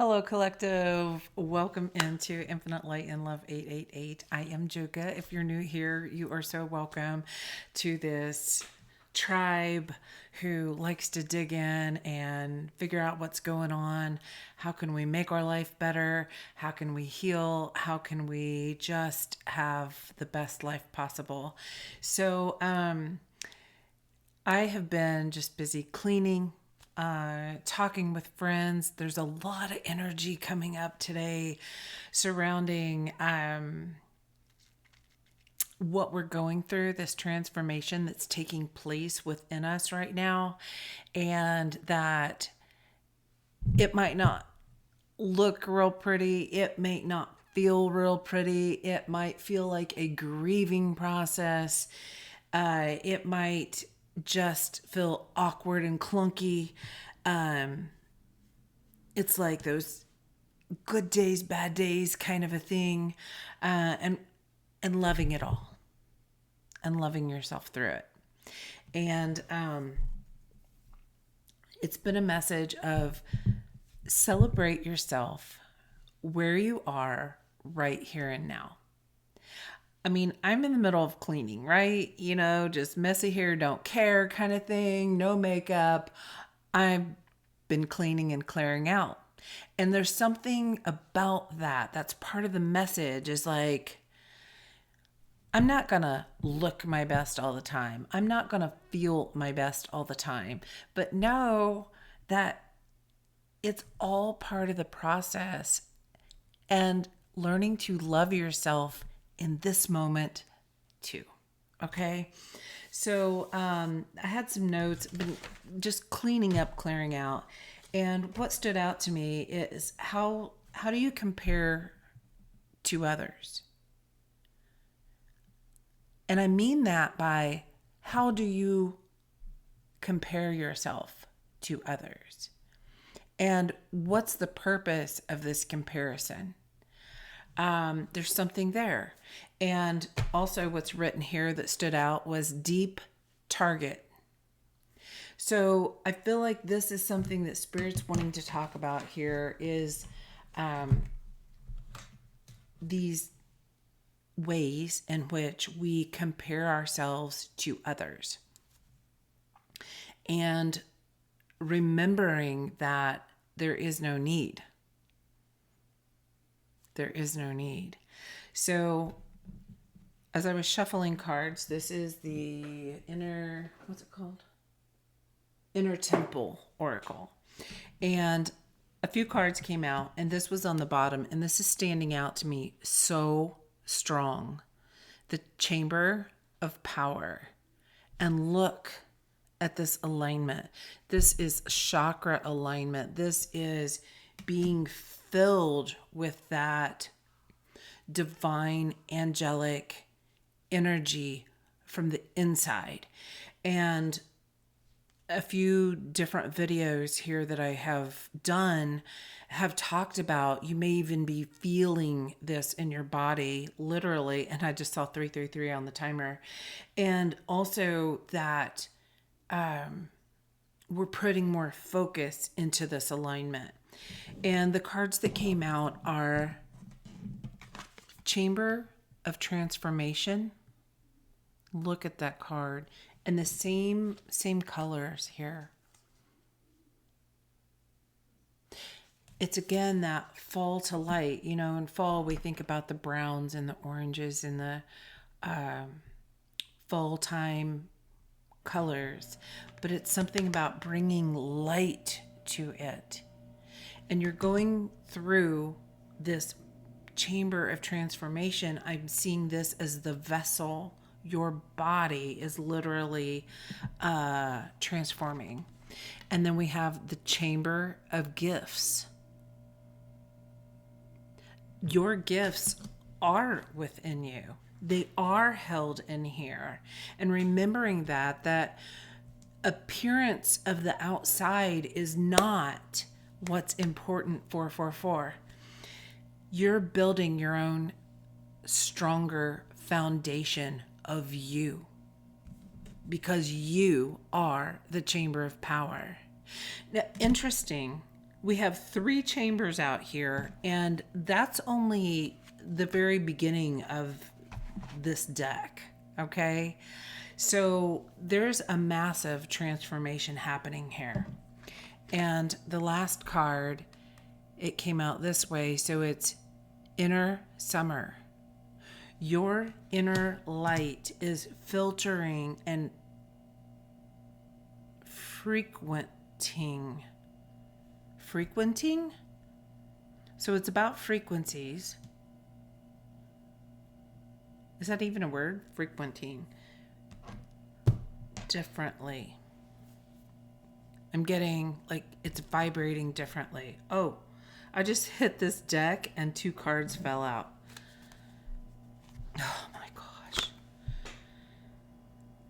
Hello, collective. Welcome into Infinite Light and Love 888. I am Juka. If you're new here, you are so welcome to this tribe who likes to dig in and figure out what's going on. How can we make our life better? How can we heal? How can we just have the best life possible? So, I have been just busy cleaning, talking with friends. There's a lot of energy coming up today surrounding what we're going through, this transformation that's taking place within us right now, and that it might not look real pretty. It may not feel real pretty. It might feel like a grieving process. It might just feel awkward and clunky. Um, it's like those good days, bad days kind of a thing, and loving it all and loving yourself through it. And it's been a message of celebrate yourself where you are right here and now. I mean, I'm in the middle of cleaning, right? Just messy hair, don't care kind of thing, no makeup. I've been cleaning and clearing out. And there's something about that that's part of the message is like, I'm not going to look my best all the time. I'm not going to feel my best all the time. But know that it's all part of the process and learning to love yourself in this moment too. Okay. So I had some notes, been just cleaning up, clearing out. And what stood out to me is how do you compare to others? And I mean that by how do you compare yourself to others? And what's the purpose of this comparison? There's something there. And also what's written here that stood out was deep target. So I feel like this is something that Spirit's wanting to talk about here is these ways in which we compare ourselves to others. And remembering that there is no need. There is no need. So as I was shuffling cards, this is the what's it called? Inner Temple Oracle. And a few cards came out, and this was on the bottom, and this is standing out to me so strong. The Chamber of Power. And look at this alignment. This is chakra alignment. This is being filled with that divine angelic energy from the inside. And a few different videos here that I have done have talked about you may even be feeling this in your body literally, and I just saw 333 on the timer, and also that we're putting more focus into this alignment. And the cards that came out are Chamber of Transformation. Look at that card. And the same colors here. It's again that fall to light. In fall we think about the browns and the oranges and the fall time colors. But it's something about bringing light to it. And you're going through this chamber of transformation. I'm seeing this as the vessel. Your body is literally transforming. And then we have the Chamber of Gifts. Your gifts are within you. They are held in here. And remembering that appearance of the outside is not what's important for. You're building your own stronger foundation of you, because you are the Chamber of Power. Now, interesting, we have 3 chambers out here, and that's only the very beginning of this deck. Okay. So there's a massive transformation happening here. And the last card, it came out this way. So it's inner summer. Your inner light is filtering and frequenting. So it's about frequencies. Is that even a word? Frequenting. Differently. I'm getting like it's vibrating differently. Oh, I just hit this deck and 2 cards fell out. Oh my gosh.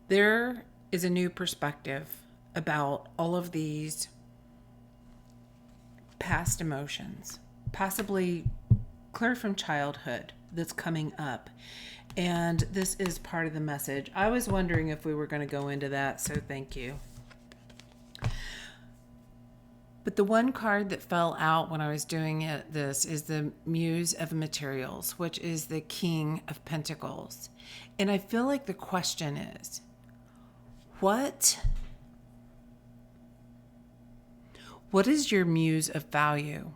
There is a new perspective about all of these past emotions, possibly clear from childhood, that's coming up. And this is part of the message. I was wondering if we were going to go into that, so thank you. But the one card that fell out when I was doing this is the Muse of Materials, which is the King of Pentacles. And I feel like the question is, what is your muse of value?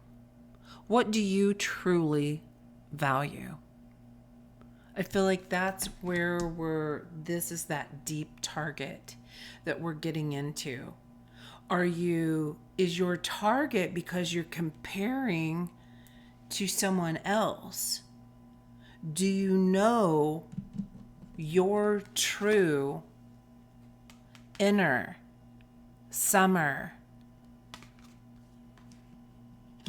What do you truly value? I feel like that's where this is that deep target that we're getting into. Is your target because you're comparing to someone else? Do you know your true inner summer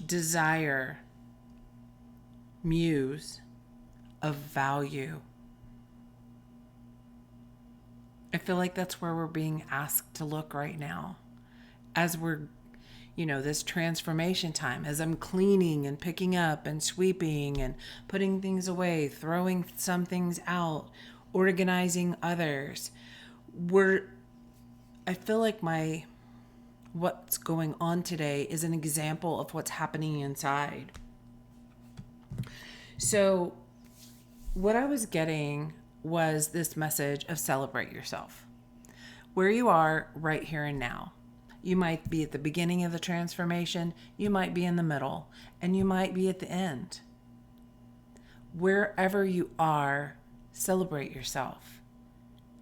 desire muse of value? I feel like that's where we're being asked to look right now. As we're, this transformation time, as I'm cleaning and picking up and sweeping and putting things away, throwing some things out, organizing others, I feel like what's going on today is an example of what's happening inside. So what I was getting was this message of celebrate yourself. Where you are right here and now. You might be at the beginning of the transformation, you might be in the middle, and you might be at the end. Wherever you are, celebrate yourself.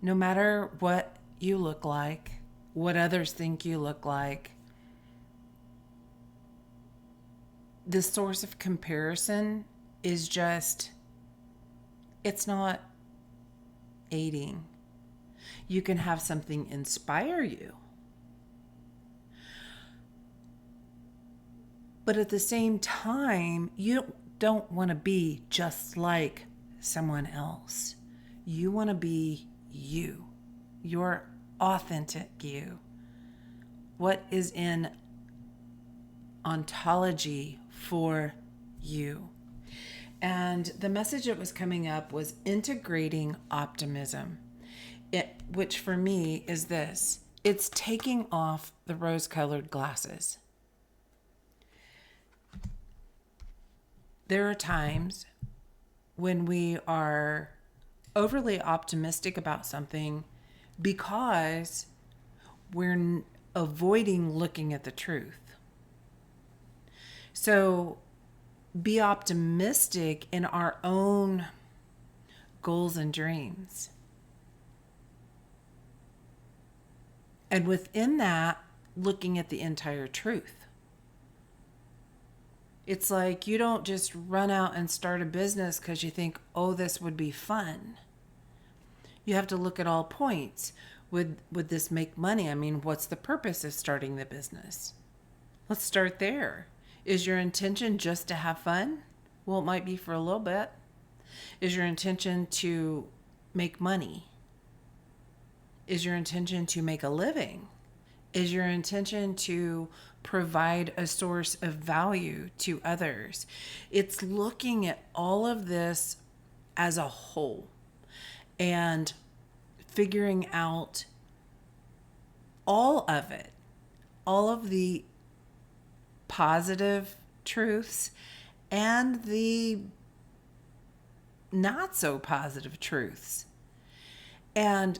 No matter what you look like, what others think you look like. The source of comparison is it's not aiding. You can have something inspire you. But at the same time, you don't want to be just like someone else. You want to be you, your authentic you. What is in ontology for you? And the message that was coming up was integrating optimism, which for me is this. It's taking off the rose-colored glasses. There are times when we are overly optimistic about something because we're avoiding looking at the truth. So be optimistic in our own goals and dreams. And within that, looking at the entire truth. It's like you don't just run out and start a business because you think, oh, this would be fun. You have to look at all points. Would this make money? I mean, what's the purpose of starting the business? Let's start there. Is your intention just to have fun? Well, it might be for a little bit. Is your intention to make money? Is your intention to make a living? Is your intention to provide a source of value to others? It's looking at all of this as a whole and figuring out all of it, all of the positive truths and the not so positive truths. And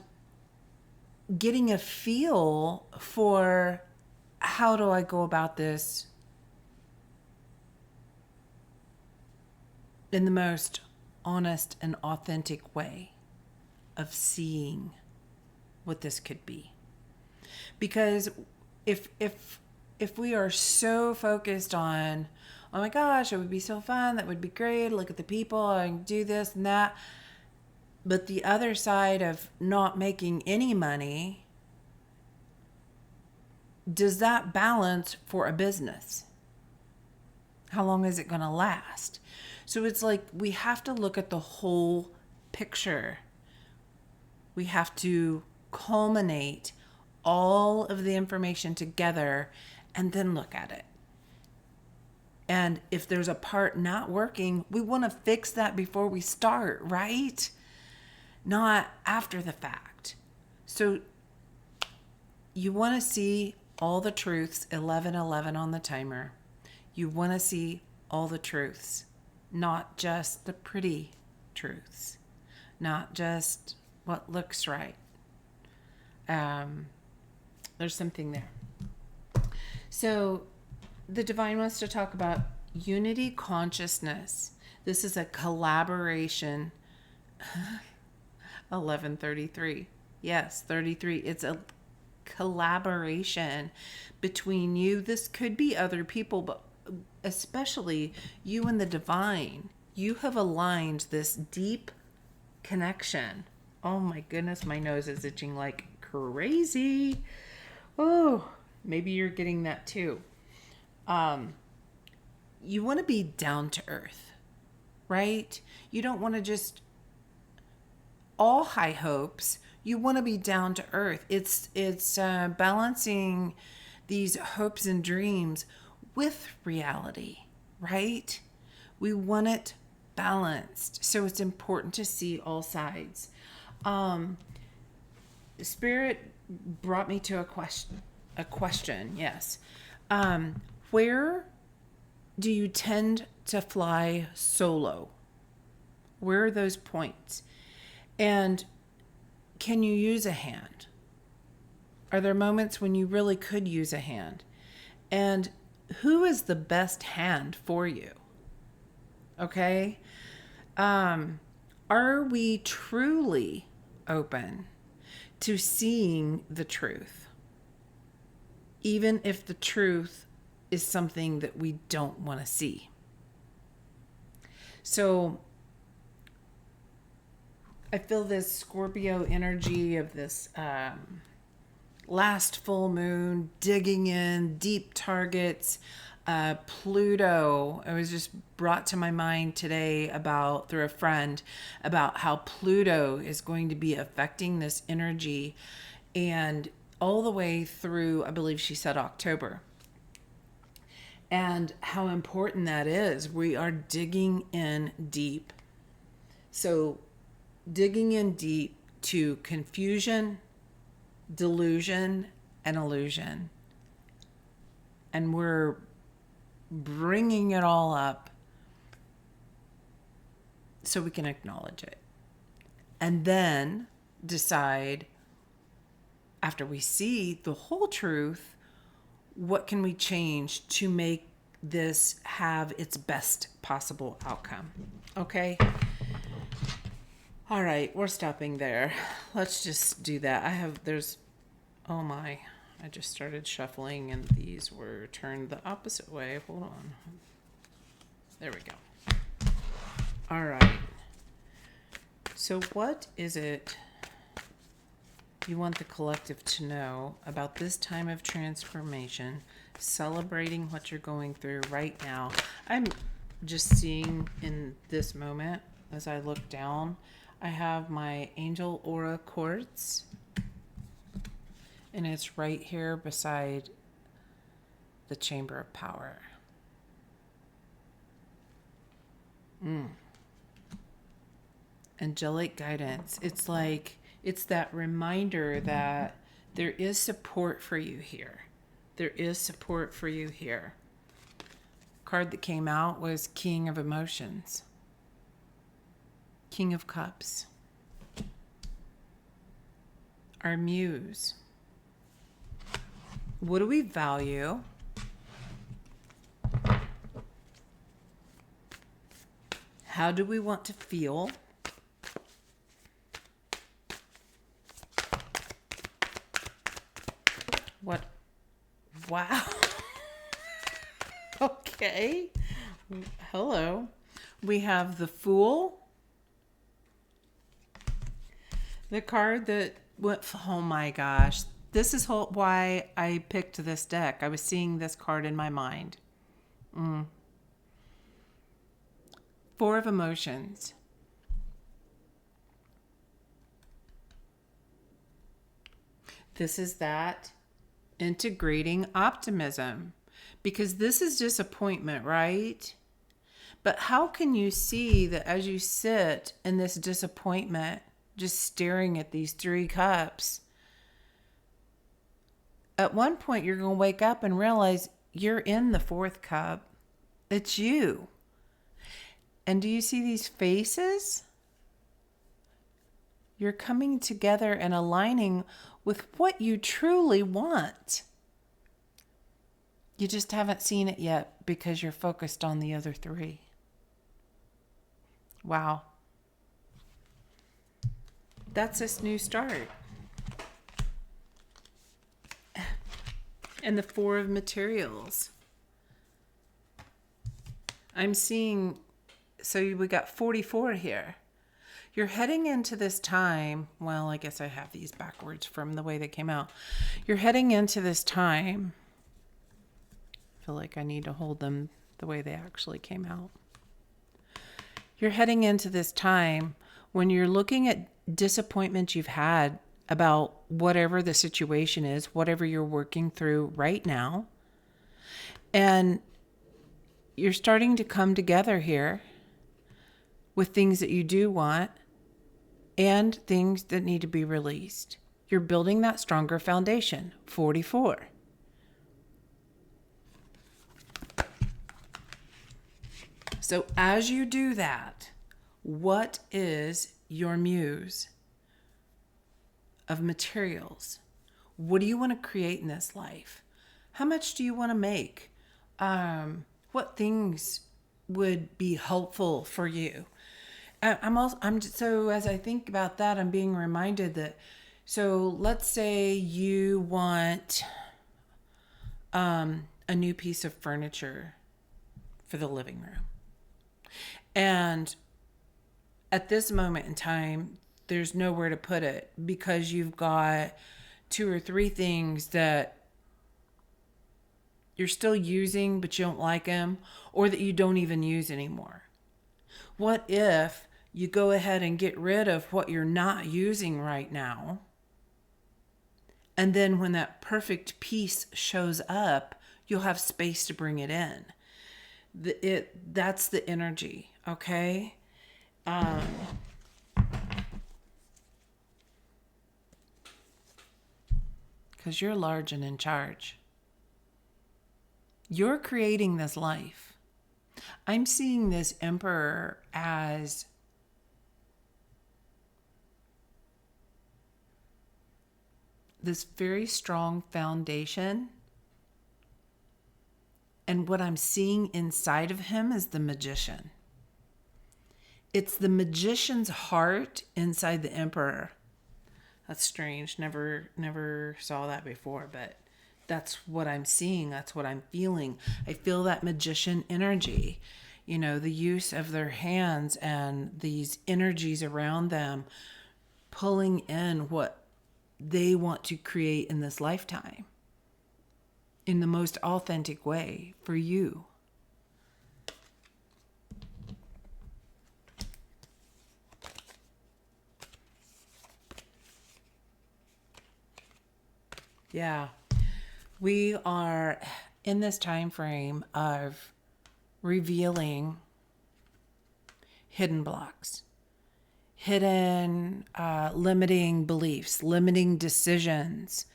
getting a feel for how do I go about this in the most honest and authentic way of seeing what this could be. Because if we are so focused on, oh my gosh, it would be so fun, that would be great, look at the people, I can do this and that, but the other side of not making any money, does that balance for a business? How long is it going to last? So it's like we have to look at the whole picture. We have to culminate all of the information together and then look at it. And if there's a part not working, we want to fix that before we start, right? Not after the fact. So you want to see all the truths, 11:11 on the timer. You want to see all the truths, not just the pretty truths, not just what looks right. There's something there. So the divine wants to talk about unity consciousness. This is a collaboration. 11:33. Yes, 33. It's a collaboration between you. This could be other people, but especially you and the divine. You have aligned this deep connection. Oh my goodness, my nose is itching like crazy. Oh, maybe you're getting that too. You want to be down to earth, right? You don't want to just all high hopes. You want to be down to earth. It's balancing these hopes and dreams with reality, right? We want it balanced. So it's important to see all sides. Spirit brought me to a question. Yes. Where do you tend to fly solo? Where are those points? And can you use a hand? Are there moments when you really could use a hand? And who is the best hand for you? Okay? Are we truly open to seeing the truth? Even if the truth is something that we don't want to see. So I feel this Scorpio energy of this last full moon, digging in, deep targets. Pluto, it was just brought to my mind today through a friend about how Pluto is going to be affecting this energy, and all the way through, I believe she said October. And how important that is. We are digging in deep. So digging in deep to confusion, delusion, and illusion. And we're bringing it all up so we can acknowledge it. And then decide, after we see the whole truth, what can we change to make this have its best possible outcome? Okay? All right, we're stopping there. Let's just do that. Oh my, I just started shuffling and these were turned the opposite way. Hold on. There we go. All right. So what is it you want the collective to know about this time of transformation, celebrating what you're going through right now? I'm just seeing in this moment, as I look down, I have my Angel Aura Quartz, and it's right here beside the Chamber of Power. Angelic guidance. It's that reminder that there is support for you here. There is support for you here. card that came out was King of Emotions. King of Cups. Our muse. What do we value? How do we want to feel? What? Wow. Okay. Hello. We have the Fool. The card that went, oh my gosh. This is why I picked this deck. I was seeing this card in my mind. Four of Emotions. This is that integrating optimism, because this is disappointment, right? But how can you see that as you sit in this disappointment, just staring at these 3 cups, at one point you're going to wake up and realize you're in the 4th cup. It's you. And do you see these faces? You're coming together and aligning with what you truly want. You just haven't seen it yet because you're focused on the other 3. Wow. That's this new start. And the 4 of Materials. I'm seeing, so we got 44 here. You're heading into this time. Well, I guess I have these backwards from the way they came out. You're heading into this time. I feel like I need to hold them the way they actually came out. You're heading into this time when you're looking at disappointments you've had about whatever the situation is, whatever you're working through right now. And you're starting to come together here with things that you do want and things that need to be released. You're building that stronger foundation. 44. So as you do that, what is your muse of materials? What do you want to create in this life? How much do you want to make? What things would be helpful for you? So as I think about that, I'm being reminded that, so let's say you want a new piece of furniture for the living room. And at this moment in time, there's nowhere to put it because you've got 2 or 3 things that you're still using, but you don't like them, or that you don't even use anymore. What if you go ahead and get rid of what you're not using right now? And then when that perfect piece shows up, you'll have space to bring it in. That's the energy, okay? Because you're large and in charge. You're creating this life. I'm seeing this Emperor as this very strong foundation. And what I'm seeing inside of him is the Magician. It's the Magician's heart inside the Emperor. That's strange. Never saw that before, but that's what I'm seeing. That's what I'm feeling. I feel that Magician energy, the use of their hands and these energies around them pulling in what they want to create in this lifetime in the most authentic way for you. Yeah. We are in this time frame of revealing hidden blocks, hidden limiting beliefs, limiting decisions.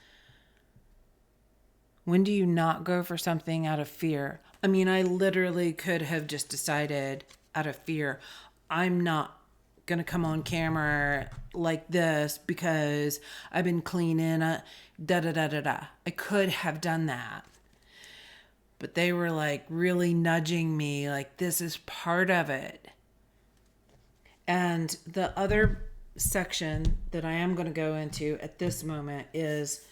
When do you not go for something out of fear? I mean, I literally could have just decided out of fear, I'm not going to come on camera like this because I've been cleaning, da da da da da. I could have done that. But they were like really nudging me, like, this is part of it. And the other section that I am going to go into at this moment is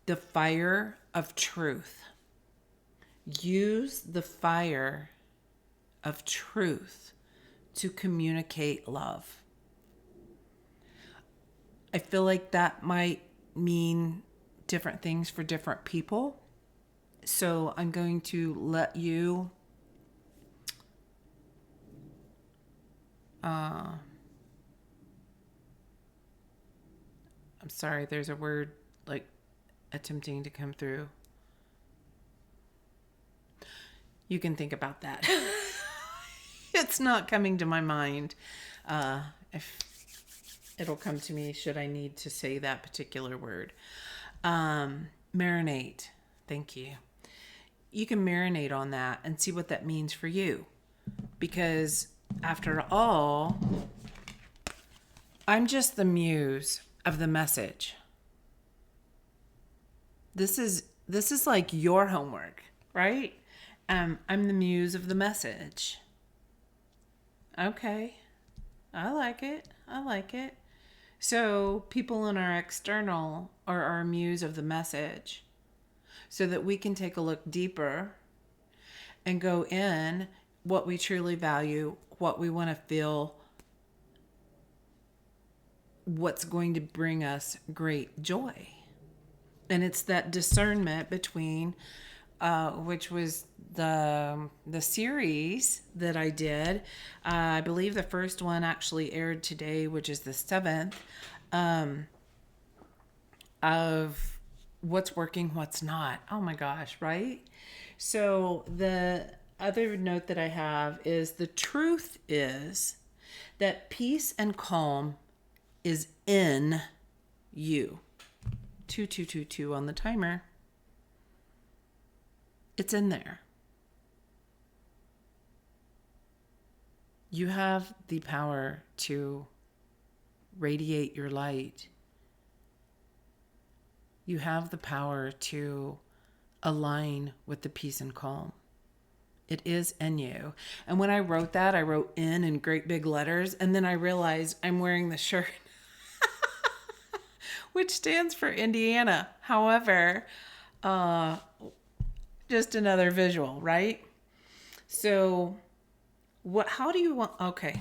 the fire of truth. Use the fire of truth to communicate love. I feel like that might mean different things for different people. So I'm going to let you I'm sorry, there's a word like attempting to come through. You can think about that. It's not coming to my mind. If it'll come to me should I need to say that particular word. Marinate. Thank you. You can marinate on that and see what that means for you. Because after all, I'm just the muse of the message. This is like your homework, right? I'm the muse of the message. Okay. I like it. So people in our external are our muse of the message, so that we can take a look deeper and go in what we truly value, what we want to feel, what's going to bring us great joy. And it's that discernment between, which was the series that I did. I believe the first one actually aired today, which is the 7th, of what's working, what's not. Oh my gosh, right? So the other note that I have is the truth is that peace and calm is in you. 2222 on the timer. It's in there. You have the power to radiate your light. You have the power to align with the peace and calm. It is in you. And when I wrote that, I wrote in great big letters. And then I realized I'm wearing the shirt, which stands for Indiana. However, just another visual, right? So how do you want, okay.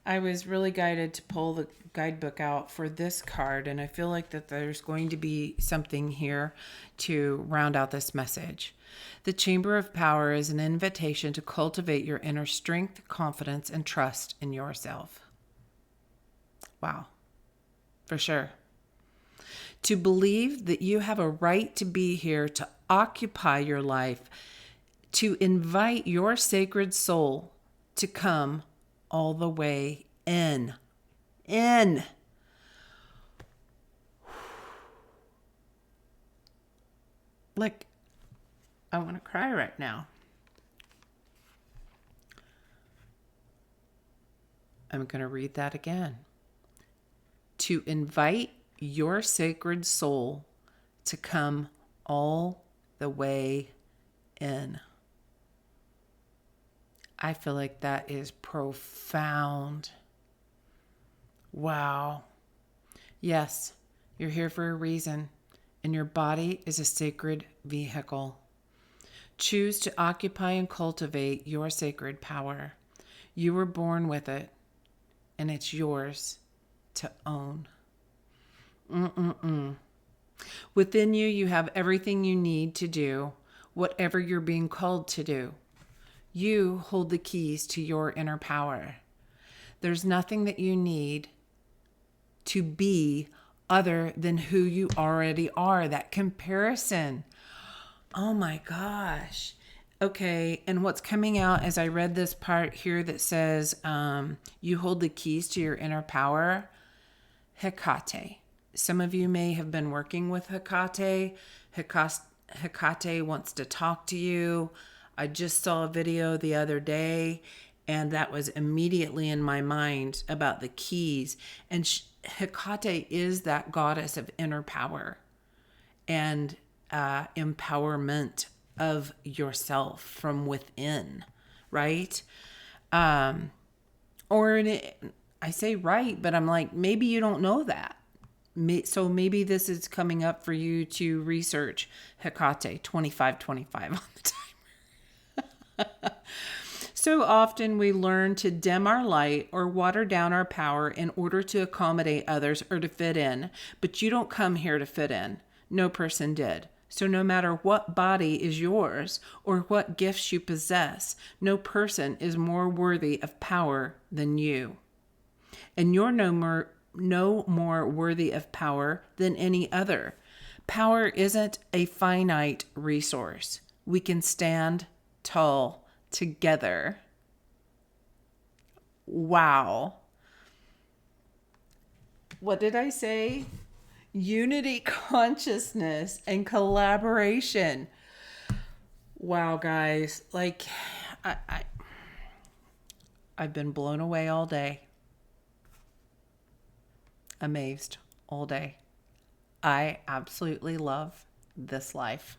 I was really guided to pull the guidebook out for this card, and I feel like that there's going to be something here to round out this message. The Chamber of Power is an invitation to cultivate your inner strength, confidence, and trust in yourself. Wow. For sure. To believe that you have a right to be here, to occupy your life, to invite your sacred soul to come all the way in. Like, I want to cry right now. I'm going to read that again. To invite your sacred soul to come all the way in. I feel like that is profound. Wow. Yes, you're here for a reason, and your body is a sacred vehicle. Choose to occupy and cultivate your sacred power. You were born with it, and it's yours to own. Within you, you have everything you need to do whatever you're being called to do. You hold the keys to your inner power. There's nothing that you need to be other than who you already are. That comparison. Oh my gosh. Okay, and what's coming out as I read this part here that says, you hold the keys to your inner power, Hecate. Some of you may have been working with Hecate. Hecate wants to talk to you. I just saw a video the other day, and that was immediately in my mind about the keys. And Hecate is that goddess of inner power and empowerment of yourself from within, right? I say right, but I'm like, maybe you don't know that. So maybe this is coming up for you to research Hecate 2525 on the timer. So often we learn to dim our light or water down our power in order to accommodate others or to fit in. But you don't come here to fit in. No person did. So no matter what body is yours or what gifts you possess, no person is more worthy of power than you. And you're no more worthy of power than any other. Power isn't a finite resource. We can stand tall together. Wow. What did I say? Unity, consciousness, and collaboration. Wow, guys. Like, I've been blown away all day. Amazed all day. I absolutely love this life.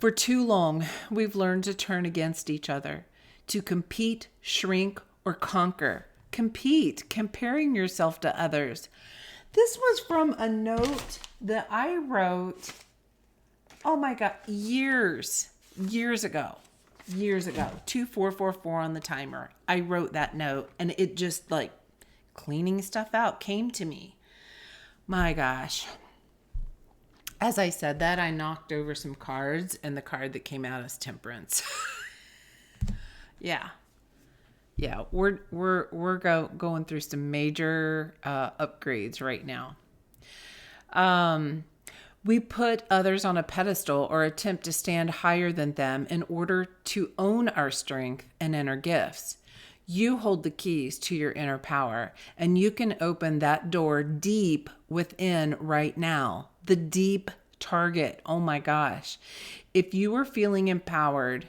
For too long, we've learned to turn against each other, to compete, shrink, or conquer. Compete, comparing yourself to others. This was from a note that I wrote, oh my God, years ago. 2444 on the timer. I wrote that note, and it just like cleaning stuff out came to me. My gosh. As I said that, I knocked over some cards, and the card that came out is Temperance. Yeah, we're going through some major upgrades right now. We put others on a pedestal or attempt to stand higher than them in order to own our strength and inner gifts. You hold the keys to your inner power, and you can open that door deep within right now. The deep target. Oh my gosh. If you were feeling empowered,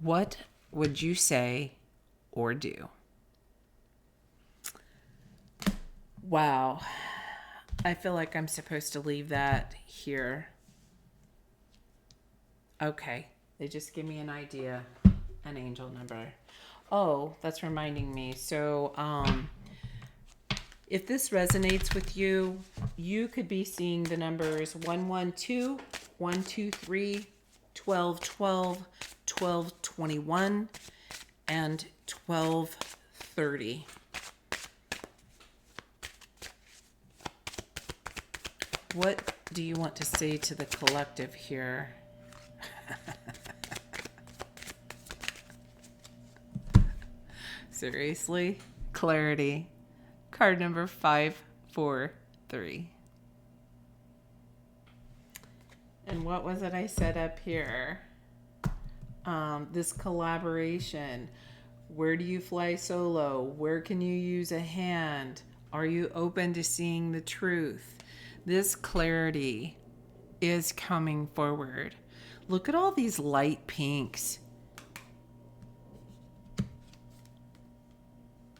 what would you say or do? Wow. I feel like I'm supposed to leave that here. Okay. They just give me an idea. An angel number. Oh, that's reminding me. So, if this resonates with you, you could be seeing the numbers 112, 123, 1212, 1221, and 1230. What do you want to say to the collective here? Seriously? Clarity. Card number 543. And what was it I said up here? This collaboration. Where do you fly solo? Where can you use a hand? Are you open to seeing the truth? This clarity is coming forward. Look at all these light pinks.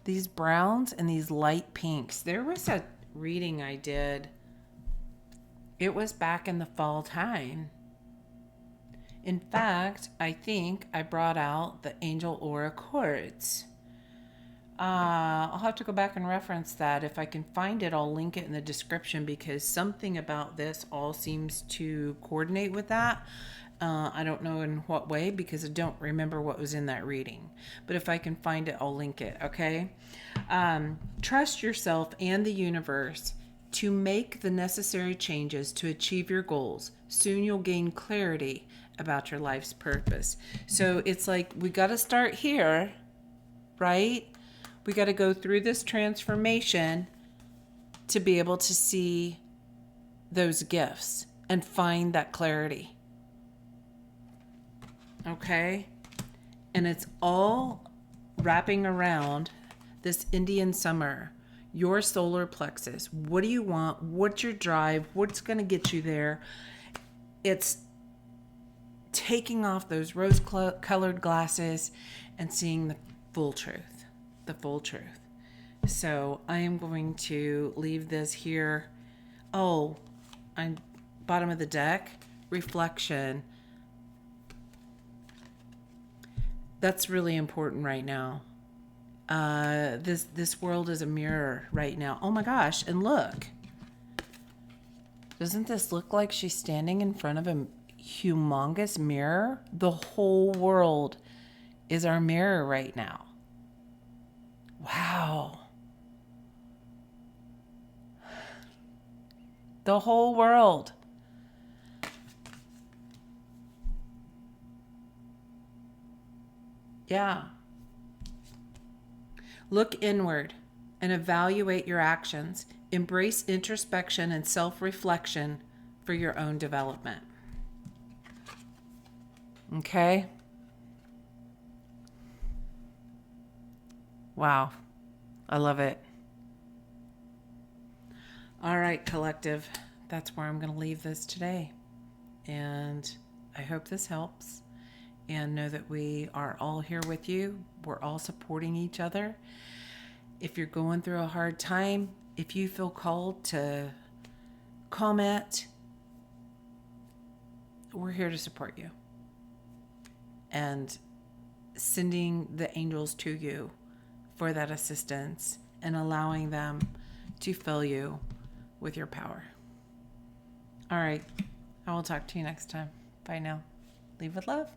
These browns and these light pinks. There was a reading I did. It was back in the fall time. In fact, I think I brought out the Angel Aura Quartz. I'll have to go back and reference that. If I can find it, I'll link it in the description because something about this all seems to coordinate with that. I don't know in what way because I don't remember what was in that reading. But if I can find it, I'll link it, okay? Trust yourself and the universe to make the necessary changes to achieve your goals. Soon you'll gain clarity about your life's purpose. So it's like we got to start here, right? We got to go through this transformation to be able to see those gifts and find that clarity. Okay? And it's all wrapping around this Indian summer, your solar plexus. What do you want? What's your drive? What's going to get you there? it's taking off those rose-colored glasses and seeing the full truth, the full truth. So I am going to leave this here. Oh, on bottom of the deck, reflection. That's really important right now. This world is a mirror right now. Oh my gosh, and look. Doesn't this look like she's standing in front of a humongous mirror? The whole world is our mirror right now. Wow. The whole world. Yeah. Look inward and evaluate your actions. Embrace introspection and self-reflection for your own development. Okay? Wow. I love it. All right, collective. That's where I'm going to leave this today. And I hope this helps. And know that we are all here with you. We're all supporting each other. If you're going through a hard time, if you feel called to comment, we're here to support you. And sending the angels to you for that assistance and allowing them to fill you with your power. All right. I will talk to you next time. Bye now. Leave with love.